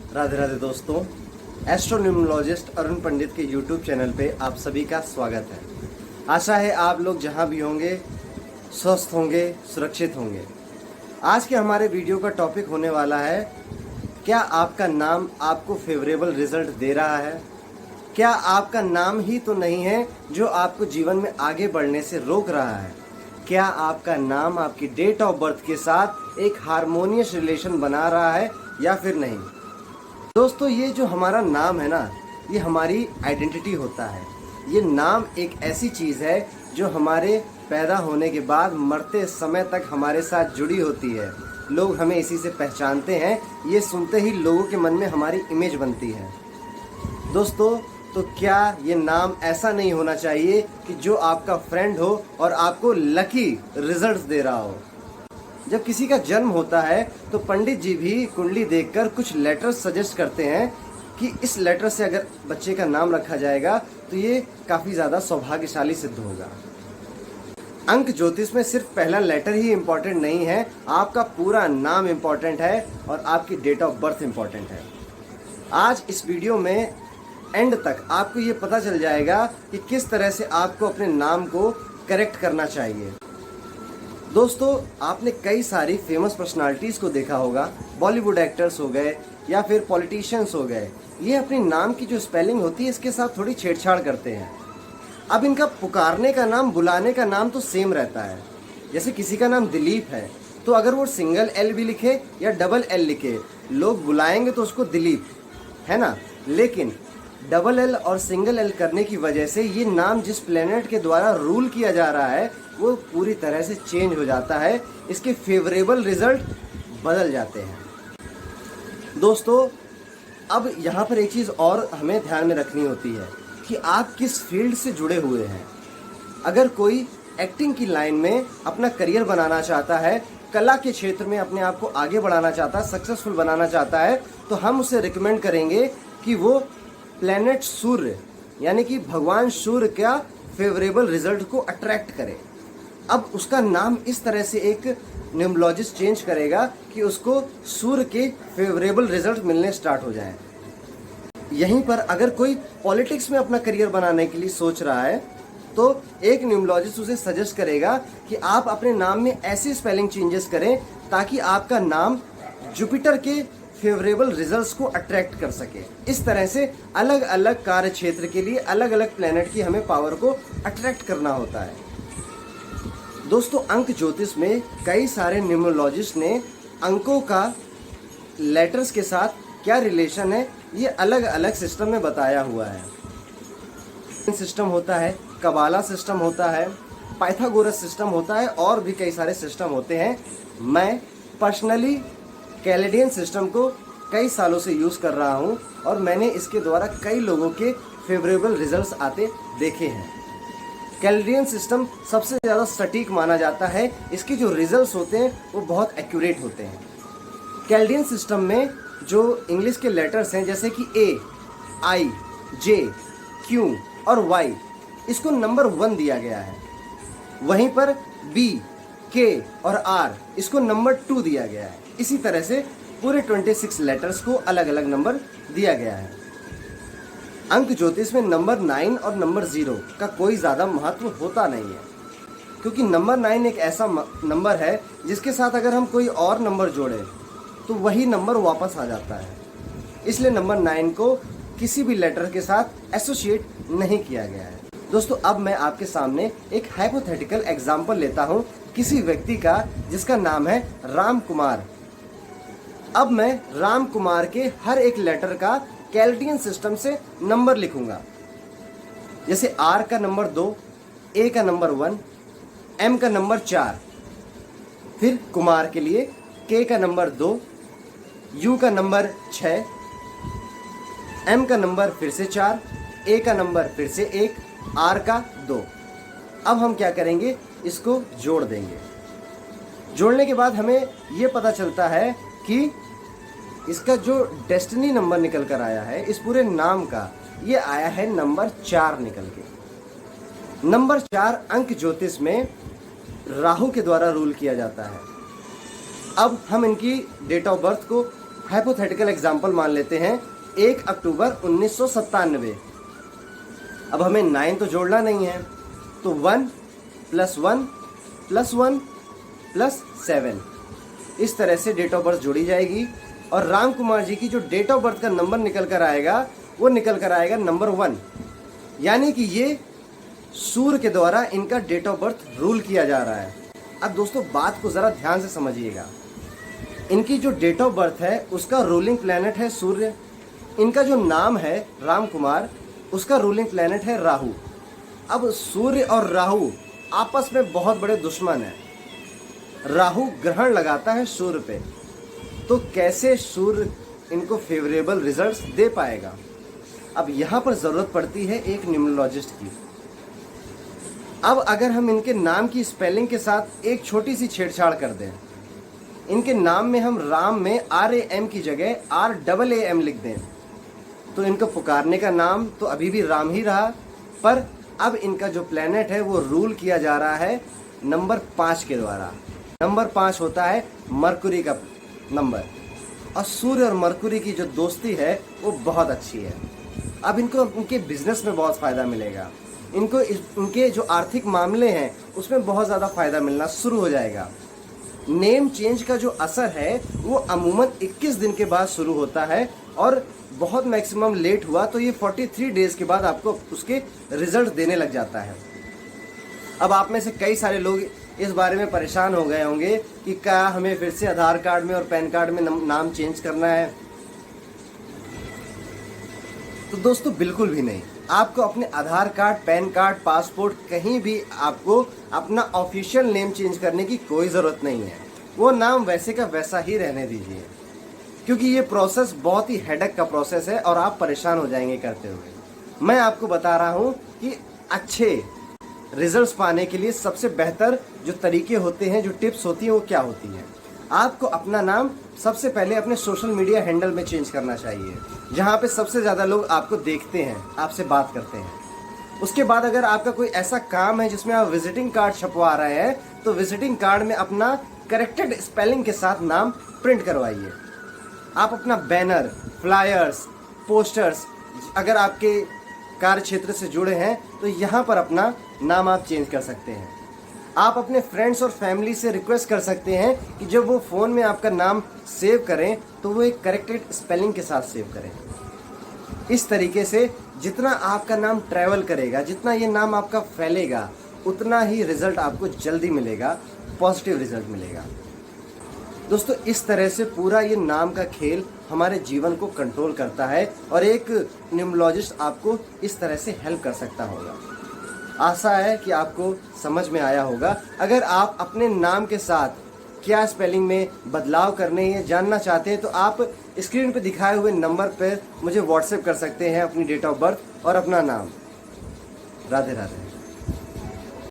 राधे राधे दोस्तों, एस्ट्रोन्यूमरोलॉजिस्ट अरुण पंडित के YouTube channel पे आप सभी का स्वागत है। आशा है आप लोग जहां भी होंगे स्वस्थ होंगे, सुरक्षित होंगे। आज के हमारे वीडियो का टॉपिक होने वाला है, क्या आपका नाम आपको फेवरेबल रिजल्ट दे रहा है? क्या आपका नाम ही तो नहीं है जो आपको जीवन में आगे बढ़ने से रोक रहा है? क्या आपका नाम आपकी डेट ऑफ बर्थ के साथ एक हार्मोनियस रिलेशन बना रहा है या फिर नहीं? दोस्तों, ये जो हमारा नाम है ना, ये हमारी आइडेंटिटी होता है। ये नाम एक ऐसी चीज़ है जो हमारे पैदा होने के बाद मरते समय तक हमारे साथ जुड़ी होती है। लोग हमें इसी से पहचानते हैं। ये सुनते ही लोगों के मन में हमारी इमेज बनती है। दोस्तों, तो क्या ये नाम ऐसा नहीं होना चाहिए कि जो आपका फ्रेंड हो और आपको लकी रिजल्ट्स दे रहा हो? जब किसी का जन्म होता है तो पंडित जी भी कुंडली देखकर कुछ लेटर्स सजेस्ट करते हैं कि इस लेटर से अगर बच्चे का नाम रखा जाएगा तो ये काफ़ी ज़्यादा सौभाग्यशाली सिद्ध होगा। अंक ज्योतिष में सिर्फ पहला लेटर ही इम्पोर्टेंट नहीं है, आपका पूरा नाम इम्पोर्टेंट है और आपकी डेट ऑफ बर्थ इम्पोर्टेंट है। आज इस वीडियो में एंड तक आपको ये पता चल जाएगा कि किस तरह से आपको अपने नाम को करेक्ट करना चाहिए। दोस्तों, आपने कई सारी फेमस पर्सनालिटीज़ को देखा होगा, बॉलीवुड एक्टर्स हो गए या फिर पॉलिटिशियंस हो गए। ये अपने नाम की जो स्पेलिंग होती है इसके साथ थोड़ी छेड़छाड़ करते हैं। अब इनका पुकारने का नाम, बुलाने का नाम तो सेम रहता है। जैसे किसी का नाम दिलीप है तो अगर वो सिंगल एल भी लिखे या डबल एल लिखे, लोग बुलाएंगे तो उसको दिलीप, है ना। लेकिन डबल एल और सिंगल एल करने की वजह से ये नाम जिस प्लेनेट के द्वारा रूल किया जा रहा है वो पूरी तरह से चेंज हो जाता है। इसके फेवरेबल रिजल्ट बदल जाते हैं। दोस्तों, अब यहाँ पर एक चीज़ और हमें ध्यान में रखनी होती है कि आप किस फील्ड से जुड़े हुए हैं। अगर कोई एक्टिंग की लाइन में अपना करियर बनाना चाहता है, कला के क्षेत्र में अपने आप को आगे बढ़ाना चाहता है, सक्सेसफुल बनाना चाहता है, तो हम उसे रिकमेंड करेंगे कि वो प्लैनेट सूर्य यानी कि भगवान सूर्य का फेवरेबल रिजल्ट को अट्रैक्ट करे। अब उसका नाम इस तरह से एक न्यूमरोलॉजिस्ट चेंज करेगा कि उसको सूर्य के फेवरेबल रिजल्ट मिलने स्टार्ट हो जाए। यहीं पर अगर कोई पॉलिटिक्स में अपना करियर बनाने के लिए सोच रहा है तो एक न्यूमरोलॉजिस्ट उसे सजेस्ट करेगा कि आप अपने नाम में ऐसी स्पेलिंग चेंजेस करें ताकि आपका नाम जुपिटर के फेवरेबल रिजल्ट्स को अट्रैक्ट कर सके। इस तरह से अलग अलग कार्य क्षेत्र के लिए अलग अलग प्लैनेट की हमें पावर को अट्रैक्ट करना होता है। दोस्तों, अंक ज्योतिष में कई सारे न्यूमरोलॉजिस्ट ने अंकों का लेटर्स के साथ क्या रिलेशन है ये अलग अलग सिस्टम में बताया हुआ है। सिस्टम होता है, कबाला सिस्टम होता है, पाइथागोरस सिस्टम होता है और भी कई सारे सिस्टम होते हैं। मैं पर्सनली कैलेडियन सिस्टम को कई सालों से यूज़ कर रहा हूं और मैंने इसके द्वारा कई लोगों के फेवरेबल रिजल्ट्स आते देखे हैं। कैलेडियन सिस्टम सबसे ज़्यादा सटीक माना जाता है। इसके जो रिजल्ट्स होते हैं वो बहुत एक्यूरेट होते हैं। कैलेडियन सिस्टम में जो इंग्लिश के लेटर्स हैं जैसे कि ए, आई, जे, क्यू और वाई, इसको नंबर 1 दिया गया है। वहीं पर बी, के और आर, इसको नंबर 2 दिया गया है। इसी तरह से पूरे 26 लेटर्स को अलग अलग नंबर दिया गया है। अंक ज्योतिष में नंबर 9 और नंबर 0 का कोई ज़्यादा महत्व होता नहीं है, क्योंकि नंबर 9 एक ऐसा नंबर है जिसके साथ अगर हम कोई और नंबर जोड़ें तो वही नंबर वापस आ जाता है। इसलिए नंबर 9 को किसी भी लेटर के साथ एसोसिएट नहीं किया गया है। दोस्तों, अब मैं आपके सामने एक हाइपोथेटिकल एग्जाम्पल लेता हूँ किसी व्यक्ति का जिसका नाम है राम कुमार। अब मैं राम कुमार के हर एक लेटर का कैलेडियन सिस्टम से नंबर लिखूंगा। जैसे आर का नंबर 2, ए का नंबर 1, एम का नंबर 4, फिर कुमार के लिए के का नंबर 2, यू का नंबर 6, एम का नंबर फिर से 4, ए का नंबर फिर से 1, आर का 2। अब हम क्या करेंगे, इसको जोड़ देंगे। जोड़ने के बाद हमें ये पता चलता है कि इसका जो डेस्टिनी नंबर निकल कर आया है इस पूरे नाम का, ये आया है नंबर 4 निकल के। नंबर 4 अंक ज्योतिष में राहु के द्वारा रूल किया जाता है। अब हम इनकी डेट ऑफ बर्थ को हाइपोथेटिकल एग्जाम्पल मान लेते हैं 1 अक्टूबर 1997। अब हमें 9 तो जोड़ना नहीं है, तो 1 + 1 + 1 + 7 इस तरह से डेट ऑफ बर्थ जोड़ी जाएगी। और राम कुमार जी की जो डेट ऑफ बर्थ का नंबर निकल कर आएगा वो निकल कर आएगा नंबर 1, यानी कि ये सूर्य के द्वारा इनका डेट ऑफ बर्थ रूल किया जा रहा है। अब दोस्तों बात को ज़रा ध्यान से समझिएगा। इनकी जो डेट ऑफ बर्थ है उसका रूलिंग प्लैनेट है सूर्य, इनका जो नाम है राम कुमार उसका रूलिंग प्लैनेट है राहु। अब सूर्य और राहु आपस में बहुत बड़े दुश्मन हैं। राहु ग्रहण लगाता है सूर्य पे, तो कैसे सूर्य इनको फेवरेबल रिजल्ट्स दे पाएगा। अब यहाँ पर ज़रूरत पड़ती है एक न्यूमरोलॉजिस्ट की। अब अगर हम इनके नाम की स्पेलिंग के साथ एक छोटी सी छेड़छाड़ कर दें, इनके नाम में हम राम में RAM की जगह RAAM लिख दें, तो इनको पुकारने का नाम तो अभी भी राम ही रहा, पर अब इनका जो प्लेनेट है वो रूल किया जा रहा है नंबर 5 के द्वारा। नंबर 5 होता है मरकुरी का नंबर, और सूर्य और मरकुरी की जो दोस्ती है वो बहुत अच्छी है। अब इनको उनके बिजनेस में बहुत फ़ायदा मिलेगा, इनको इनके जो आर्थिक मामले हैं उसमें बहुत ज़्यादा फ़ायदा मिलना शुरू हो जाएगा। नेम चेंज का जो असर है वो अमूमन 21 दिन के बाद शुरू होता है, और बहुत मैक्सिमम लेट हुआ तो ये 43 डेज़ के बाद आपको उसके रिजल्ट देने लग जाता है। अब आप में से कई सारे लोग इस बारे में परेशान हो गए होंगे कि क्या हमें फिर से आधार कार्ड में और पैन कार्ड में नाम चेंज करना है। तो दोस्तों बिल्कुल भी नहीं। आपको अपने आधार कार्ड, पैन कार्ड, पासपोर्ट कहीं भी आपको अपना ऑफिशियल नेम चेंज करने की कोई ज़रूरत नहीं है। वो नाम वैसे का वैसा ही रहने दीजिए, क्योंकि ये प्रोसेस बहुत ही हेडेक का प्रोसेस है और आप परेशान हो जाएंगे करते हुए। मैं आपको बता रहा हूँ कि अच्छे रिजल्ट्स पाने के लिए सबसे बेहतर जो तरीके होते हैं, जो टिप्स होती हैं वो क्या होती हैं। आपको अपना नाम सबसे पहले अपने सोशल मीडिया हैंडल में चेंज करना चाहिए, जहाँ पे सबसे ज़्यादा लोग आपको देखते हैं, आपसे बात करते हैं। उसके बाद अगर आपका कोई ऐसा काम है जिसमें आप विजिटिंग कार्ड छपवा रहे हैं, तो विजिटिंग कार्ड में अपना करेक्टेड स्पेलिंग के साथ नाम प्रिंट करवाइए। आप अपना बैनर, फ्लायर्स, पोस्टर्स अगर आपके कार्य क्षेत्र से जुड़े हैं तो यहाँ पर अपना नाम आप चेंज कर सकते हैं। आप अपने फ्रेंड्स और फैमिली से रिक्वेस्ट कर सकते हैं कि जब वो फ़ोन में आपका नाम सेव करें तो वो एक करेक्टेड स्पेलिंग के साथ सेव करें। इस तरीके से जितना आपका नाम ट्रैवल करेगा, जितना ये नाम आपका फैलेगा, उतना ही रिज़ल्ट आपको जल्दी मिलेगा, पॉजिटिव रिज़ल्ट मिलेगा। दोस्तों इस तरह से पूरा ये नाम का खेल हमारे जीवन को कंट्रोल करता है, और एक न्यूमरोलॉजिस्ट आपको इस तरह से हेल्प कर सकता होगा। आशा है कि आपको समझ में आया होगा। अगर आप अपने नाम के साथ क्या स्पेलिंग में बदलाव करने या जानना चाहते हैं तो आप स्क्रीन पर दिखाए हुए नंबर पर मुझे व्हाट्सएप कर सकते हैं अपनी डेट ऑफ बर्थ और अपना नाम। राधे राधे।